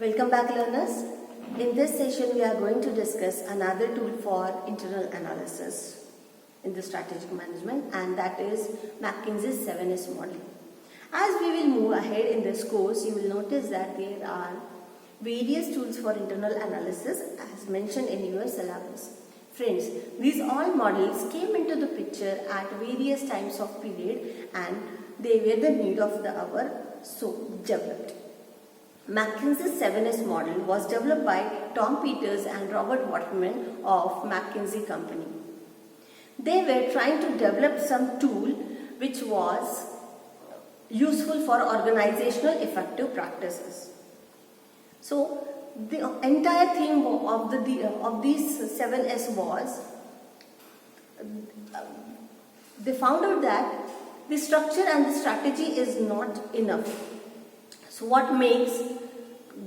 Welcome back, learners. In this session we are going to discuss another tool for internal analysis in the strategic management, and that is McKenzies 7S model. As we will move ahead in this course, you will notice that there are various tools for internal analysis as mentioned in your syllabus. Friends, these all models came into the picture at various times of period and they were the need of the hour, so developed. McKenzies 7S model was developed by Tom Peters and Robert Waterman of McKinsey Company. They were trying to develop some tool which was useful for organizational effective practices. So the entire theme of these 7S was, they found out that the structure and the strategy is not enough. So what makes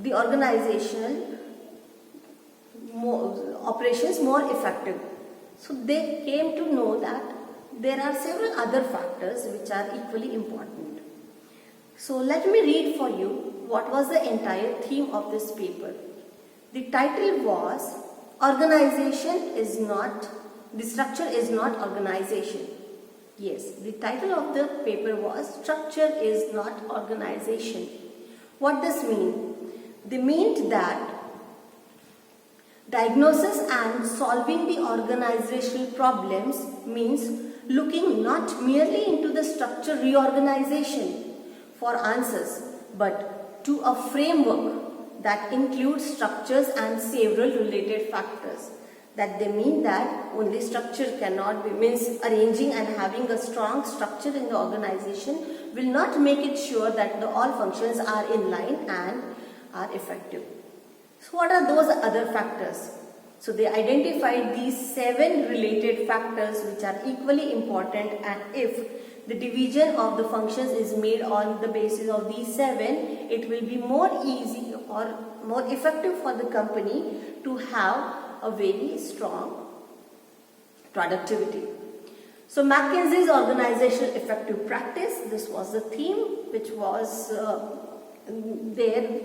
the organizational operations more effective? So they came to know that there are several other factors which are equally important. So let me read for you what was the entire theme of this paper. The title was the structure is not organization. Yes, the title of the paper was Structure is not Organization. What does mean? They meant that diagnosis and solving the organizational problems means looking not merely into the structure reorganization for answers, but to a framework that includes structures and several related factors. That they mean that only structure cannot be, means arranging and having a strong structure in the organization will not make it sure that all functions are in line and are effective. So what are those other factors? So they identified these 7 related factors which are equally important, and if the division of the functions is made on the basis of these 7, it will be more easy or more effective for the company to have a very strong productivity. So McKinsey's organizational effective practice, this was the theme which was there.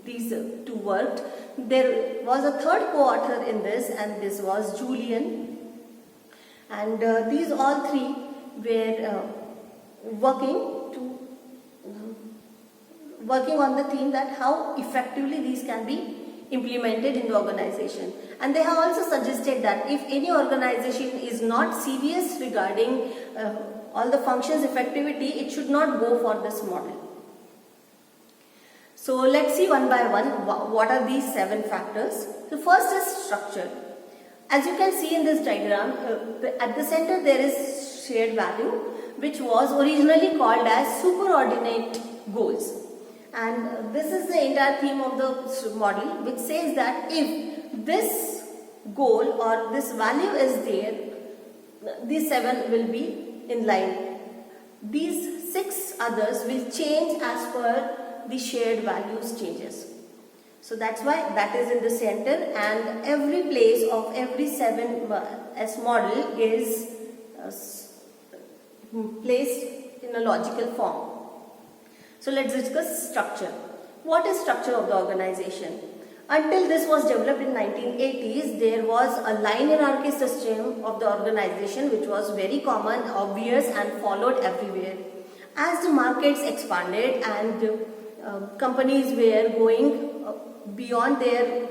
These two worked. There was a third co-author in this, and this was Julian, and these all three were working on the theme that how effectively these can be implemented in the organization. And they have also suggested that if any organization is not serious regarding all the functions effectivity, it should not go for this model. So let's see one by one what are these 7 factors. The first is structure. As you can see in this diagram, at the center there is shared value, which was originally called as superordinate goals. And this is the entire theme of the model, which says that if this goal or this value is there, these 7 will be in line. These 6 others will change as per the shared values changes. So that's why that is in the center, and every place of every 7S model is placed in a logical form. So let's discuss structure. What is structure of the organization? Until this was developed in 1980s, there was a line hierarchy system of the organization which was very common, obvious and followed everywhere. As the markets expanded and companies were going beyond their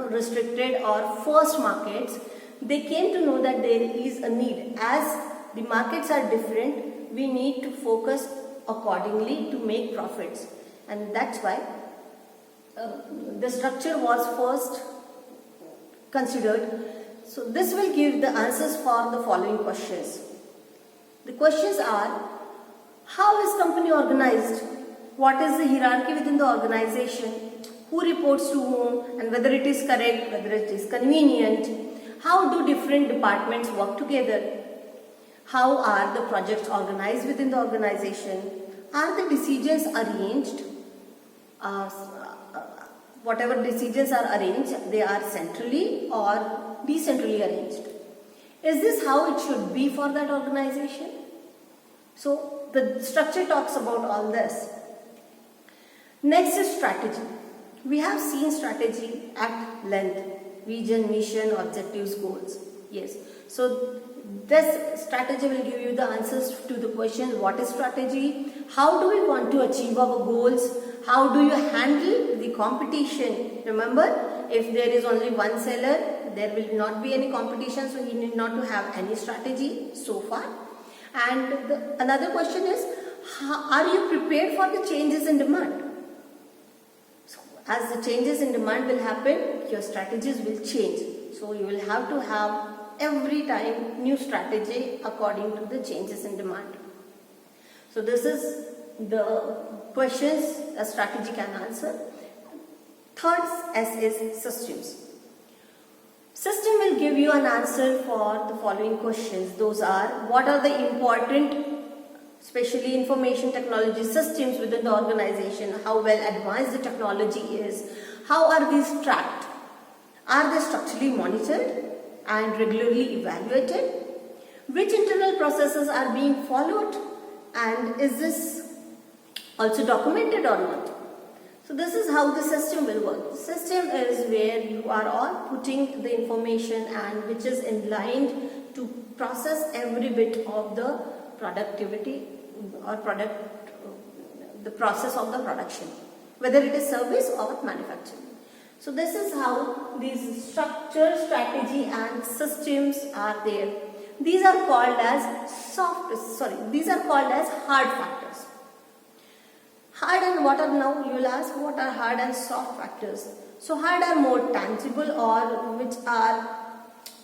restricted or first markets, they came to know that there is a need. As the markets are different, we need to focus accordingly to make profits, and that's why the structure was first considered. So this will give the answers for the following questions. The questions are: how is company organized? What is the hierarchy within the organization? Who reports to whom, and whether it is correct, whether it is convenient? How do different departments work together? How are the projects organized within the organization? Are the decisions arranged? Whatever decisions are arranged, they are centrally or decentrally arranged. Is this how it should be for that organization? So the structure talks about all this. Next is strategy. We have seen strategy at length, vision, mission, objectives, goals. Yes. So this strategy will give you the answers to the question, what is strategy? How do we want to achieve our goals? How do you handle the competition? Remember, if there is only one seller, there will not be any competition, so you need not to have any strategy so far. And another question is, are you prepared for the changes in demand? So as the changes in demand will happen, your strategies will change. So you will have to have every time new strategy according to the changes in demand. So this is the questions a strategy can answer. Third S is systems. System will give you an answer for the following questions. Those are, what are the important, especially information technology systems within the organization, how well advanced the technology is, how are these tracked, are they structurally monitored and regularly evaluated, which internal processes are being followed, and is this also documented or not. So this is how the system will work. The system is where you are all putting the information and which is in line to process every bit of the productivity or the process of the production, whether it is service or manufacturing. So this is how these structure, strategy and systems are there. These are called as hard factors. Hard and what are, now you will ask, what are hard and soft factors? So hard are more tangible or which are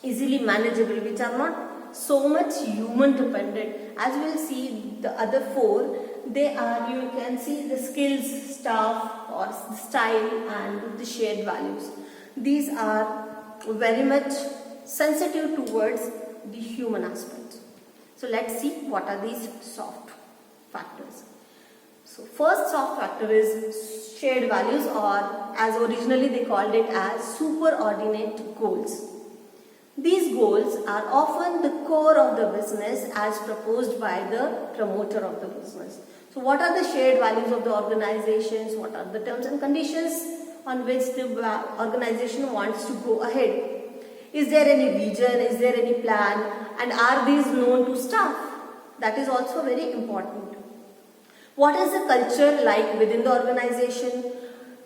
easily manageable, which are not so much human dependent. As we will see the other four, they are, you can see the skills, staff or style and the shared values. These are very much sensitive towards the human aspect. So let's see what are these soft factors. So first soft factor is shared values, or as originally they called it as superordinate goals. These goals are often the core of the business as proposed by the promoter of the business. So what are the shared values of the organizations? What are the terms and conditions on which the organization wants to go ahead? Is there any vision? Is there any plan? And are these known to staff? That is also very important. What is the culture like within the organization?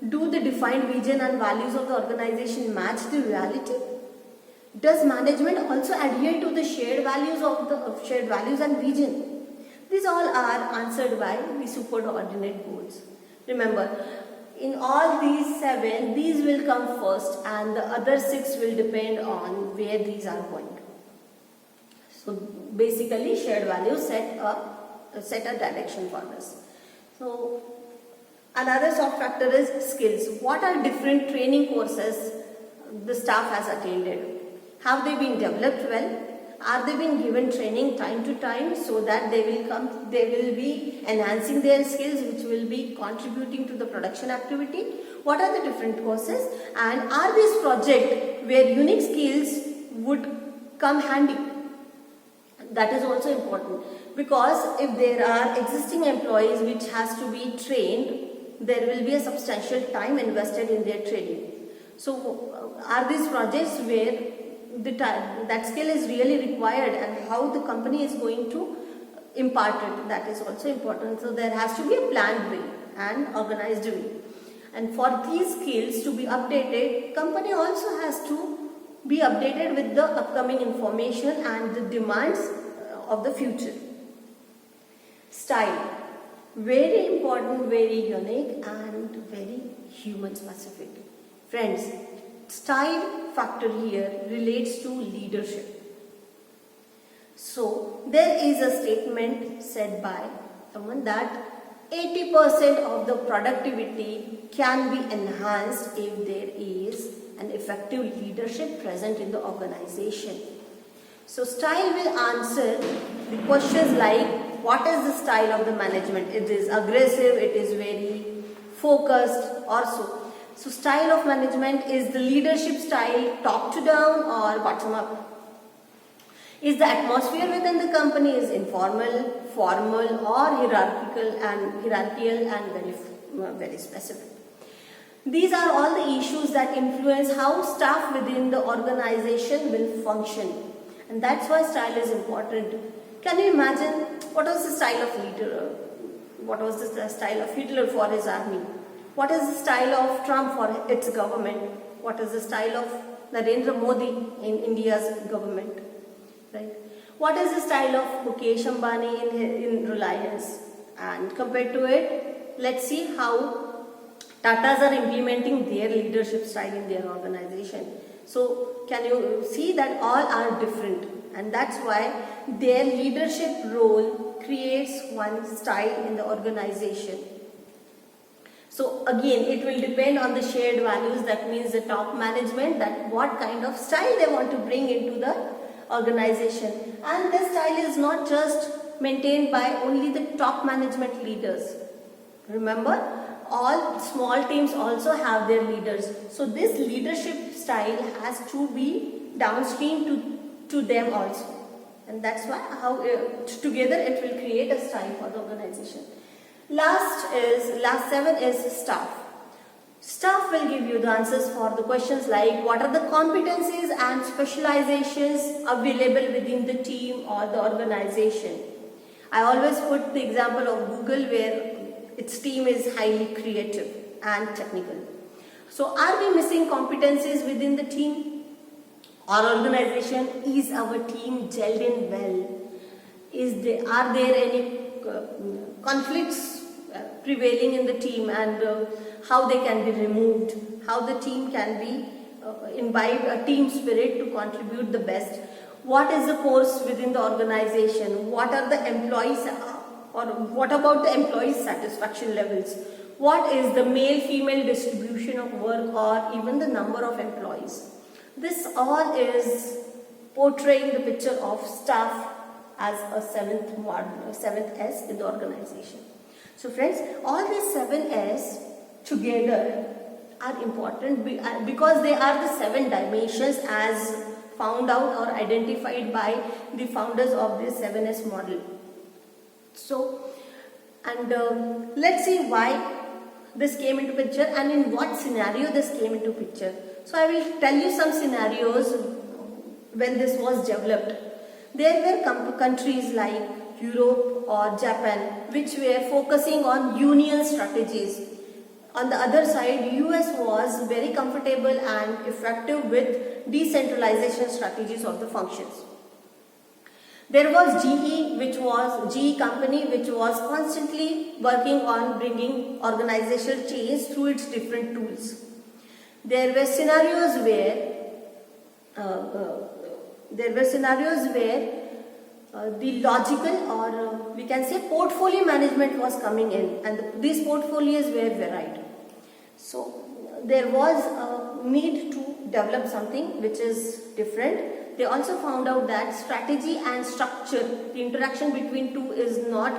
Do the defined vision and values of the organization match the reality? Does management also adhere to the shared values and vision? These all are answered by the superordinate goals. Remember, in all these 7, these will come first and the other 6 will depend on where these are going. So basically shared values set a direction for us. So another soft factor is skills. What are different training courses the staff has attended? Have they been developed well? Are they being given training time to time so that they will be enhancing their skills, which will be contributing to the production activity? What are the different courses? And are these projects where unique skills would come handy? That is also important, because if there are existing employees which has to be trained, there will be a substantial time invested in their training. So are these projects where that skill is really required and how the company is going to impart it? That is also important. So there has to be a planned way and organized way. And for these skills to be updated, company also has to be updated with the upcoming information and the demands of the future. Style. Very important, very unique and very human specific. Friends, style factor here relates to leadership. So there is a statement said by someone that 80% of the productivity can be enhanced if there is an effective leadership present in the organization. So style will answer the questions like, what is the style of the management? It is aggressive, it is very focused or so. So style of management, is the leadership style top to down or bottom up? Is the atmosphere within the company is informal, formal or hierarchical and very specific? These are all the issues that influence how staff within the organization will function. And that's why style is important. Can you imagine what was the style of leader? What was the style of Hitler for his army? What is the style of Trump for its government? What is the style of Narendra Modi in India's government? Right? What is the style of Mukesh Ambani in Reliance? And compared to it, let's see how Tatas are implementing their leadership style in their organization. So can you see that all are different, and that's why their leadership role creates one style in the organization. So again, it will depend on the shared values, that means the top management, that what kind of style they want to bring into the organization. And this style is not just maintained by only the top management leaders. Remember, all small teams also have their leaders. So this leadership style has to be downstream to them also. And that's why how together it will create a style for the organization. Last 7 is staff. Staff will give you the answers for the questions like what are the competencies and specializations available within the team or the organization. I always put the example of Google, where its team is highly creative and technical. So are we missing competencies within the team or organization? Is our team gelled in well? Are there any conflicts prevailing in the team, and how they can be removed? How the team can be imbibe a team spirit to contribute the best? What is the course within the organization? What are the employees? Or what about the employees' satisfaction levels? What is the male-female distribution of work, or even the number of employees? This all is portraying the picture of staff as a seventh S in the organization. So friends, all these 7 S together are important because they are the 7 dimensions as found out or identified by the founders of this 7S model. So, and let's see why this came into picture and in what scenario this came into picture. So I will tell you some scenarios when this was developed. There were countries like Europe or Japan which were focusing on union strategies. On the other side, US was very comfortable and effective with decentralization strategies of the functions. There was GE company which was constantly working on bringing organizational change through its different tools. There were scenarios where the logical or we can say portfolio management was coming in, and these portfolios were varied. So there was a need to develop something which is different. They also found out that strategy and structure, the interaction between two, is not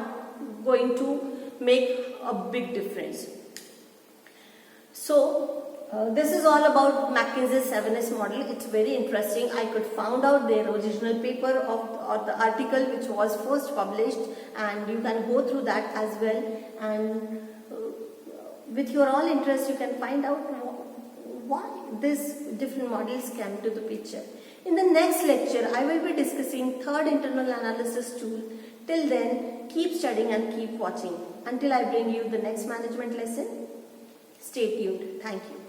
going to make a big difference. So this is all about McKenzies 7S model. It's very interesting. I could found out their original paper or the article which was first published, and you can go through that as well. And with your all interest, you can find out why these different models came to the picture. In the next lecture, I will be discussing third internal analysis tool. Till then, keep studying and keep watching. Until I bring you the next management lesson, stay tuned. Thank you.